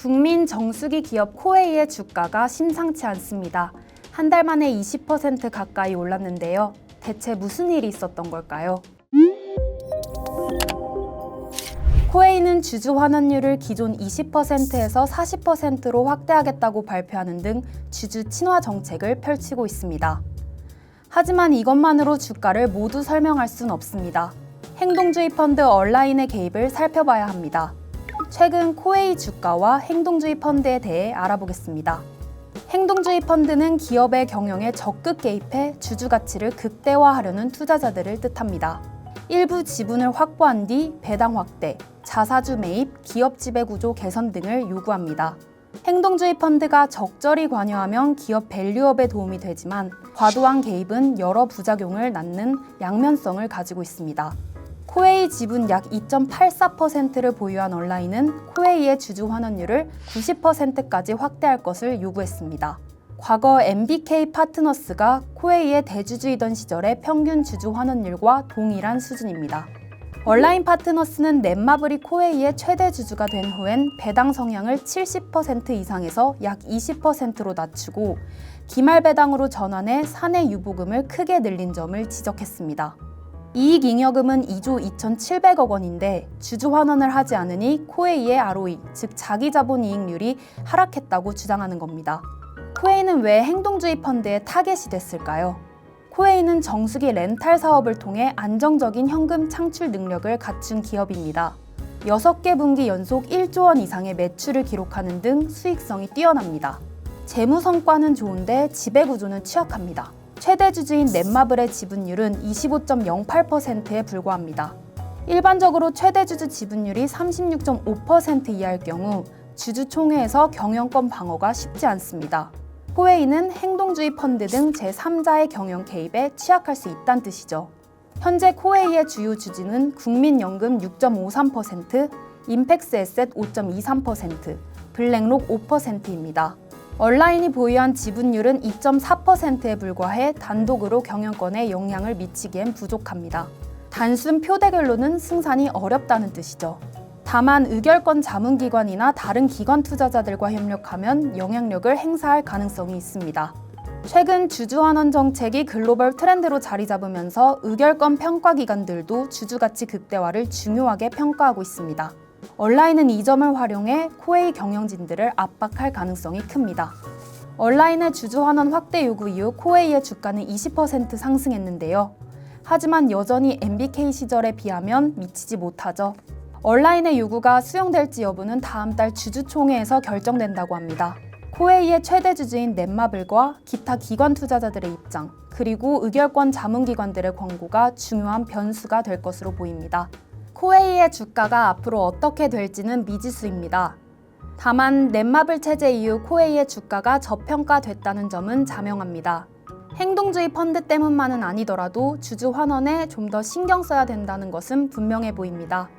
국민 정수기 기업 코웨이의 주가가 심상치 않습니다. 한 달 만에 20% 가까이 올랐는데요. 대체 무슨 일이 있었던 걸까요? 코웨이는 주주 환원율을 기존 20%에서 40%로 확대하겠다고 발표하는 등 주주 친화 정책을 펼치고 있습니다. 하지만 이것만으로 주가를 모두 설명할 순 없습니다. 행동주의 펀드 얼라인의 개입을 살펴봐야 합니다. 최근 코웨이 주가와 행동주의 펀드에 대해 알아보겠습니다. 행동주의 펀드는 기업의 경영에 적극 개입해 주주 가치를 극대화하려는 투자자들을 뜻합니다. 일부 지분을 확보한 뒤 배당 확대, 자사주 매입, 기업 지배구조 개선 등을 요구합니다. 행동주의 펀드가 적절히 관여하면 기업 밸류업에 도움이 되지만 과도한 개입은 여러 부작용을 낳는 양면성을 가지고 있습니다. 코웨이 지분 약 2.84%를 보유한 얼라인은 코웨이의 주주 환원율을 90%까지 확대할 것을 요구했습니다. 과거 MBK 파트너스가 코웨이의 대주주이던 시절의 평균 주주 환원율과 동일한 수준입니다. 얼라인 파트너스는 넷마블이 코웨이의 최대 주주가 된 후엔 배당 성향을 70% 이상에서 약 20%로 낮추고 기말 배당으로 전환해 사내 유보금을 크게 늘린 점을 지적했습니다. 이익잉여금은 2조 2,700억 원인데 주주 환원을 하지 않으니 코웨이의 ROE, 즉 자기자본이익률이 하락했다고 주장하는 겁니다. 코웨이는 왜 행동주의 펀드의 타겟이 됐을까요? 코웨이는 정수기 렌탈 사업을 통해 안정적인 현금 창출 능력을 갖춘 기업입니다. 6개 분기 연속 1조 원 이상의 매출을 기록하는 등 수익성이 뛰어납니다. 재무 성과는 좋은데 지배구조는 취약합니다. 최대 주주인 넷마블의 지분율은 25.08%에 불과합니다. 일반적으로 최대 주주 지분율이 36.5% 이하일 경우 주주총회에서 경영권 방어가 쉽지 않습니다. 코웨이는 행동주의 펀드 등 제3자의 경영 개입에 취약할 수 있다는 뜻이죠. 현재 코웨이의 주요 주주는 국민연금 6.53%, 임팩스에셋 5.23%, 블랙록 5%입니다. 얼라인이 보유한 지분율은 2.4%에 불과해 단독으로 경영권에 영향을 미치기엔 부족합니다. 단순 표대결로는 승산이 어렵다는 뜻이죠. 다만 의결권 자문기관이나 다른 기관 투자자들과 협력하면 영향력을 행사할 가능성이 있습니다. 최근 주주환원 정책이 글로벌 트렌드로 자리 잡으면서 의결권 평가기관들도 주주가치 극대화를 중요하게 평가하고 있습니다. 얼라인은 이 점을 활용해 코웨이 경영진들을 압박할 가능성이 큽니다. 얼라인의 주주환원 확대 요구 이후 코웨이의 주가는 20% 상승했는데요. 하지만 여전히 MBK 시절에 비하면 미치지 못하죠. 얼라인의 요구가 수용될지 여부는 다음 달 주주총회에서 결정된다고 합니다. 코웨이의 최대 주주인 넷마블과 기타 기관 투자자들의 입장, 그리고 의결권 자문기관들의 권고가 중요한 변수가 될 것으로 보입니다. 코웨이의 주가가 앞으로 어떻게 될지는 미지수입니다. 다만 넷마블 체제 이후 코웨이의 주가가 저평가됐다는 점은 자명합니다. 행동주의 펀드 때문만은 아니더라도 주주 환원에 좀 더 신경 써야 된다는 것은 분명해 보입니다.